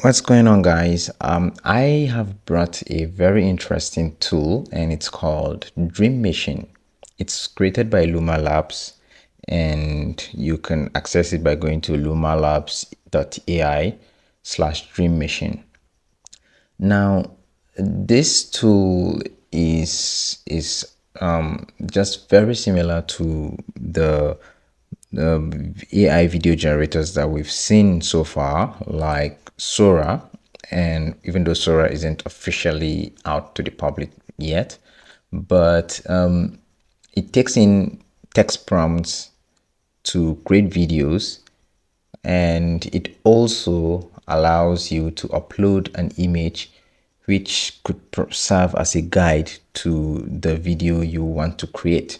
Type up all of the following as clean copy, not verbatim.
What's going on, guys? I have brought a very interesting tool and it's called Dream Machine. It's created by Luma Labs and you can access it by going to lumalabs.ai/Dream Machine. Now, this tool is just very similar to the AI video generators that we've seen so far, like Sora. And even though Sora isn't officially out to the public yet, but it takes in text prompts to create videos, and it also allows you to upload an image which could serve as a guide to the video you want to create.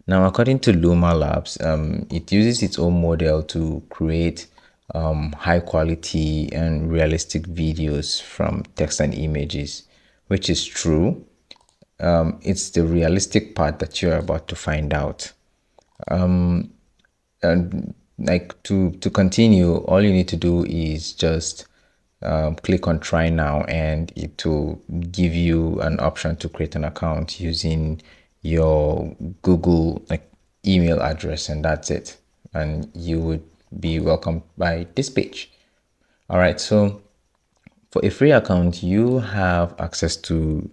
Now, according to Luma Labs, it uses its own model to create high quality and realistic videos from text and images, which is true. It's the realistic part that you're about to find out. And like to continue, all you need to do is just click on try now, and it will give you an option to create an account using your Google email address, and that's it, and you would be welcomed by this page. All right, so for a free account you have access to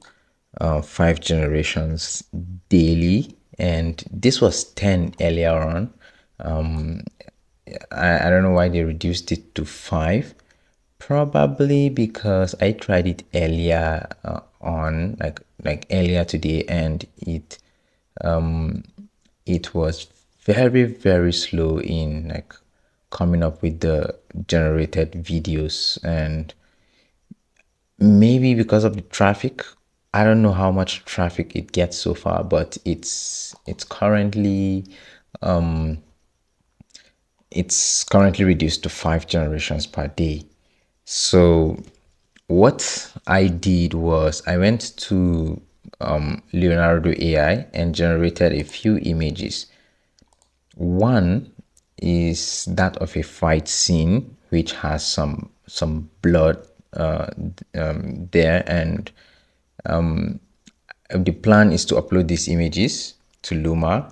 5 generations daily, and this was 10 earlier on. I don't know why they reduced it to 5. Probably because I tried it earlier on, like earlier today, and it was very slow in coming up with the generated videos, and maybe because of the traffic. I don't know how much traffic it gets so far, but it's currently reduced to 5 generations per day. So what I did was I went to Leonardo AI and generated a few images. One is that of a fight scene which has some blood there, and the plan is to upload these images to Luma,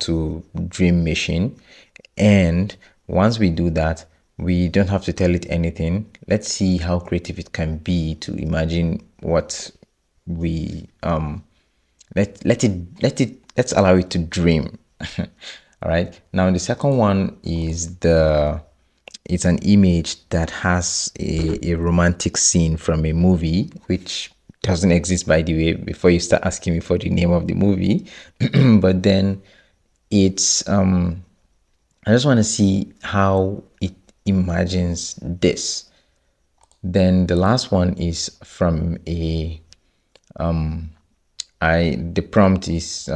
to Dream Machine, and once we do that, we don't have to tell it anything. Let's see how creative it can be to imagine what we let's allow it to dream. All right, now the second one is it's an image that has a romantic scene from a movie which doesn't exist, by the way, before you start asking me for the name of the movie. But then it's I just want to see how it imagines this. Then the last one is from a the prompt is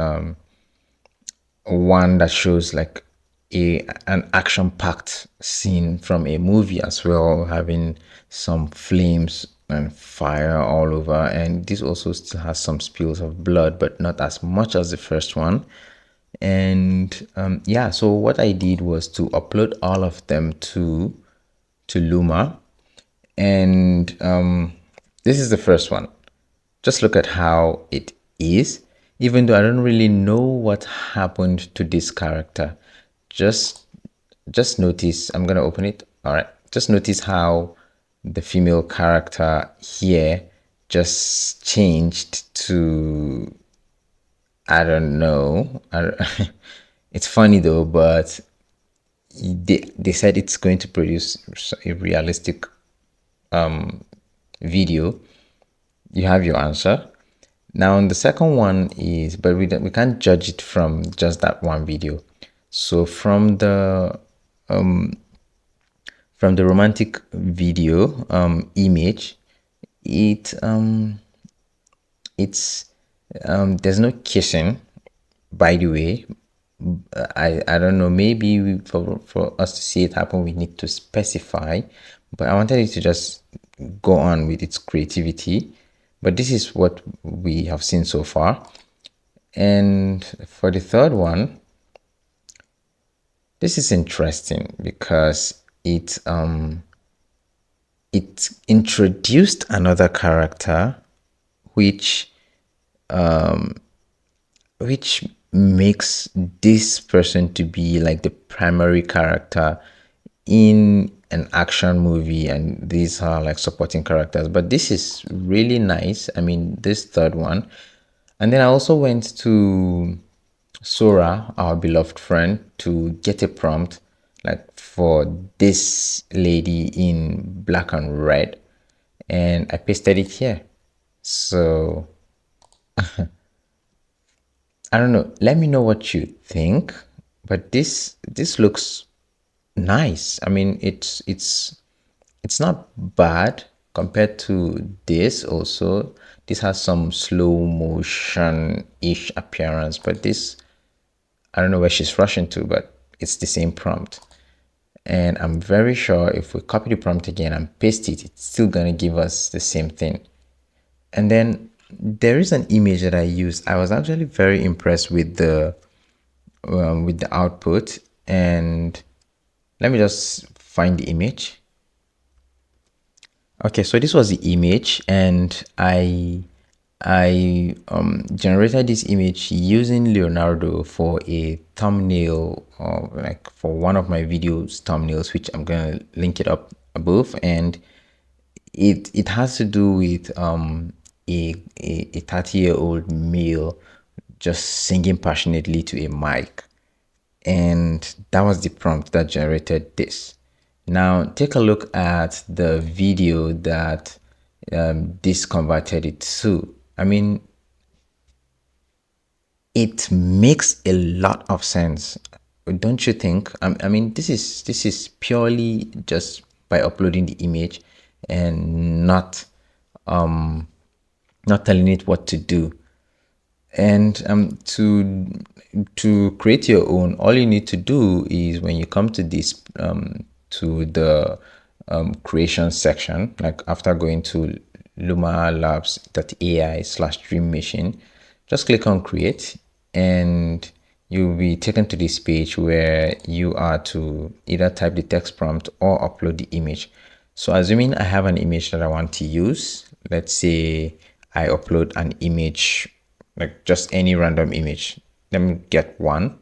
one that shows like an action-packed scene from a movie as well, having some flames and fire all over, and this also still has some spills of blood, but not as much as the first one. And yeah, so what I did was to upload all of them to Luma, and this is the first one. Just look at how it is, even though I don't really know what happened to this character. Just just notice, I'm gonna open it. All right, just notice how the female character here just changed to, I don't know. It's funny though, but they said it's going to produce a realistic video. You have your answer. Now the second one is, but we can't judge it from just that one video. So from the romantic video image, it it's there's no kissing, by the way. I don't know, maybe for us to see it happen we need to specify, but I wanted it to just go on with its creativity. But this is what we have seen so far. And for the third one, this is interesting because it introduced another character, which which makes this person to be like the primary character in an action movie, and these are like supporting characters. But this is really nice. I mean, this third one. And then I also went to Sora, our beloved friend, to get a prompt like for this lady in black and red, and I pasted it here. So I don't know. Let me know what you think. But this looks nice. I mean, it's not bad compared to this. Also, this has some slow motion ish appearance, but this, I don't know where she's rushing to, but it's the same prompt. And I'm very sure if we copy the prompt again and paste it, it's still gonna give us the same thing. And then there is an image that I used. I was actually very impressed with the output. And let me just find the image. Okay, so this was the image, and I generated this image using Leonardo for a thumbnail, like for one of my videos thumbnails, which I'm gonna link it up above. And it has to do with a 30-year-old male just singing passionately to a mic, and that was the prompt that generated this. Now take a look at the video that this converted it to. I mean, it makes a lot of sense, don't you think? I mean, this is purely just by uploading the image and not telling it what to do. And to create your own, all you need to do is when you come to this to the creation section, like after going to lumalabs.ai/dream machine, just click on create, and you'll be taken to this page where you are to either type the text prompt or upload the image. So assuming I have an image that I want to use, let's say I upload an image, like just any random image. Let me get one.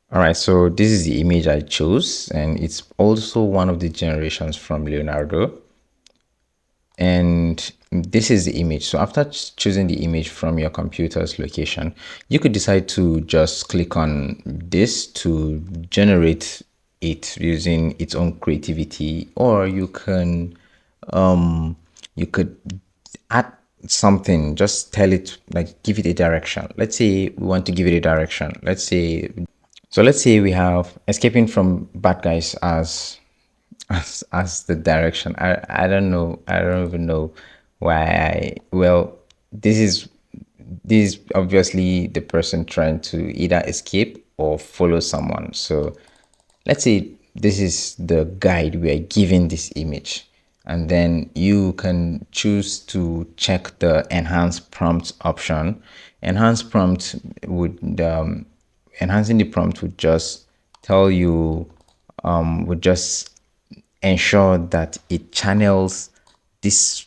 All right, so this is the image I chose, and it's also one of the generations from Leonardo. And this is the image. So after choosing the image from your computer's location, you could decide to just click on this to generate it using its own creativity, or you could add something. Just tell it, like give it a direction. Let's say we want to give it a direction. Let's say we have escaping from bad guys as the direction. I don't know. I don't even know why well, this is obviously the person trying to either escape or follow someone. So let's say this is the guide we are giving this image, and then you can choose to check the enhance prompt option. Enhance prompt would enhancing the prompt would just tell you would just ensure that it channels this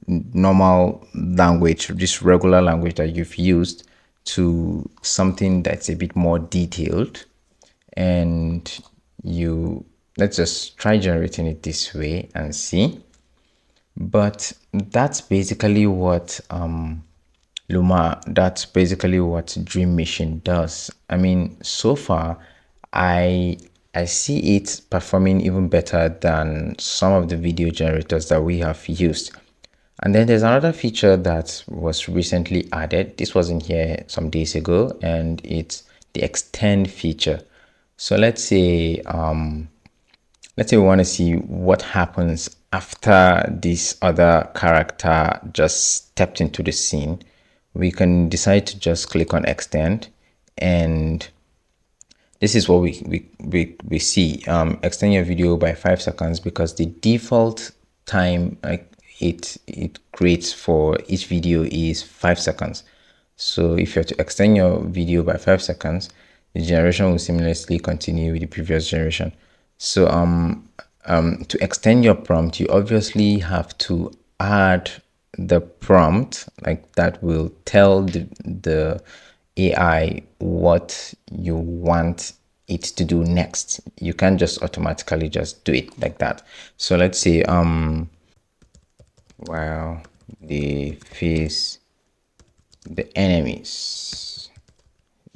normal language, this regular language that you've used, to something that's a bit more detailed. And you let's just try generating it this way and see. But that's basically what that's basically what Dream Machine does. I mean, so far I see it performing even better than some of the video generators that we have used. And then there's another feature that was recently added. This wasn't here some days ago, and it's the extend feature. So let's say we want to see what happens after this other character just stepped into the scene. We can decide to just click on extend, and this is what we see. Extend your video by 5 seconds, because the default time like it creates for each video is 5 seconds. So if you have to extend your video by 5 seconds, the generation will seamlessly continue with the previous generation. So to extend your prompt, you obviously have to add the prompt like that will tell the AI what you want it to do next. You can't just automatically just do it like that. So let's say while they face the enemies.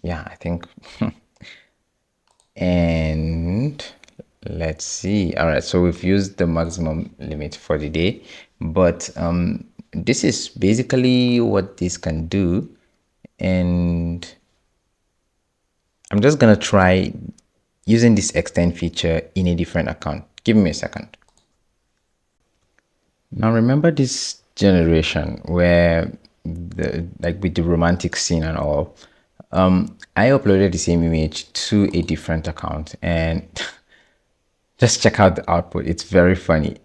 Yeah, I think and let's see. All right, so we've used the maximum limit for the day, but this is basically what this can do. And I'm just gonna try using this extend feature in a different account. Give me a second. Now remember this generation where the like with the romantic scene and all. I uploaded the same image to a different account and just check out the output. It's very funny.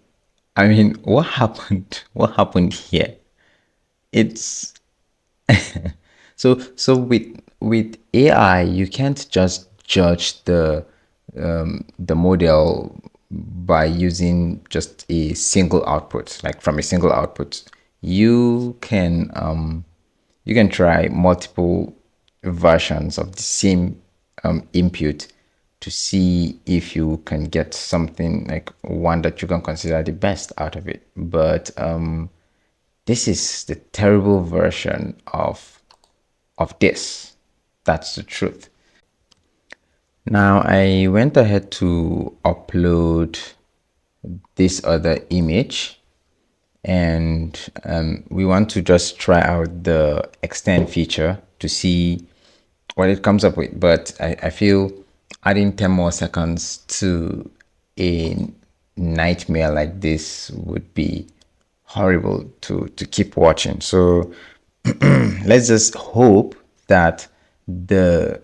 I mean, what happened? What happened here? It's so with AI, you can't just judge the model by using just a single output, like from a single output. You can you can try multiple versions of the same input to see if you can get something like one that you can consider the best out of it. But this is the terrible version of this. That's the truth. Now I went ahead to upload this other image and we want to just try out the extend feature to see what it comes up with. But I feel adding 10 more seconds to a nightmare like this would be horrible to keep watching. So let's just hope that the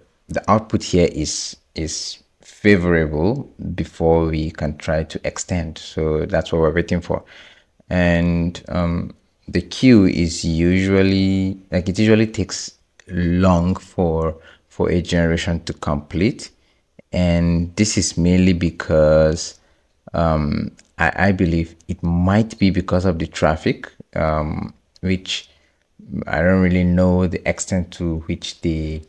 output here is favorable before we can try to extend. So that's what we're waiting for. And the queue is usually like it usually takes long for a generation to complete, and this is mainly because I believe it might be because of the traffic, which I don't really know the extent to which the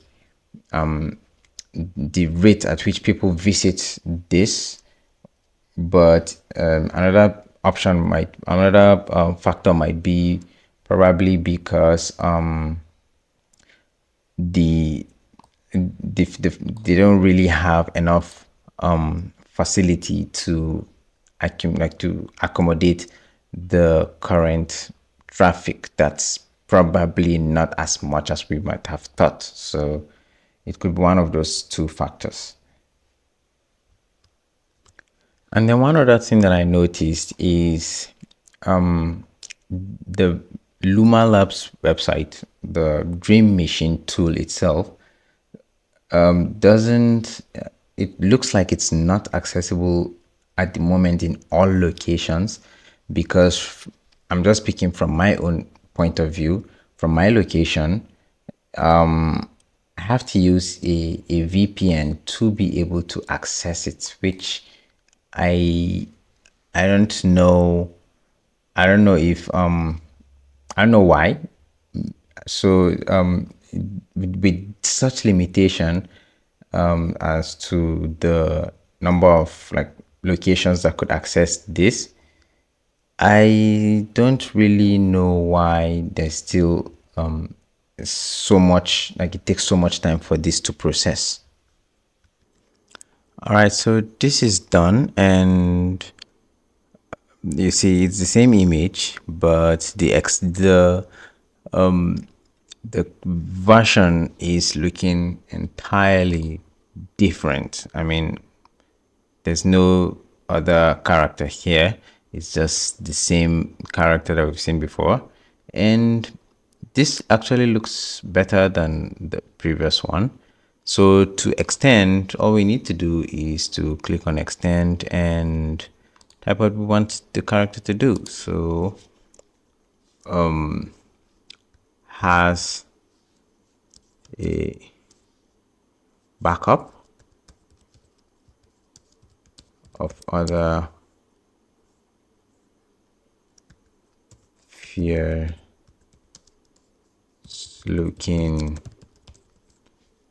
rate at which people visit this, but another factor might be probably because the, they don't really have enough facility to to accommodate the current traffic. That's probably not as much as we might have thought. So it could be one of those two factors. And then one other thing that I noticed is the Luma Labs website, the Dream Machine tool itself, doesn't, it looks like it's not accessible at the moment in all locations because I'm just speaking from my own point of view. From my location, I have to use a VPN to be able to access it, which I I don't know. I don't know if I don't know why. So with such limitation as to the number of like locations that could access this, I don't really know why there's still so much, like it takes so much time for this to process. All right, so this is done, and you see it's the same image, but the version is looking entirely different. I mean, there's no other character here. It's just the same character that we've seen before. And this actually looks better than the previous one. So to extend, all we need to do is to click on extend and type what we want the character to do. So has a backup of other fierce looking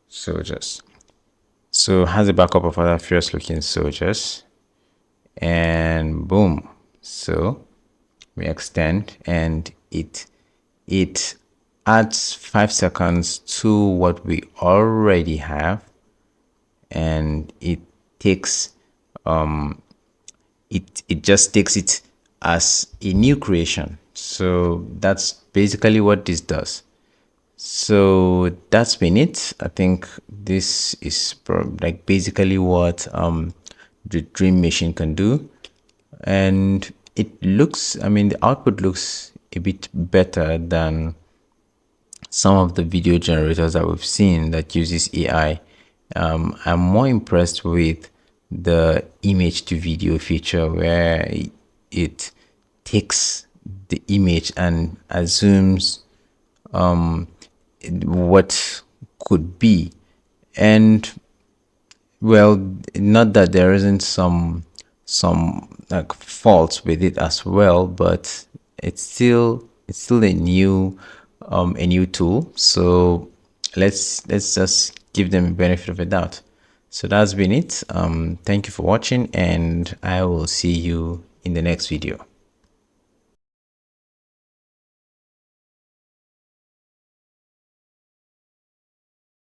soldiers. So has a backup of other fierce looking soldiers, and boom. So we extend, and it adds 5 seconds to what we already have, and takes it just takes it as a new creation. So that's basically what this does. So that's been it. I think this is like basically what the dream machine can do. And it looks, I mean, the output looks a bit better than some of the video generators that we've seen that uses AI. I'm more impressed with the image to video feature where it takes the image and assumes what could be. And well, not that there isn't some like faults with it as well, but it's still a new tool. So let's just give them a benefit of a doubt. So that's been it. Thank you for watching, and I will see you in the next video.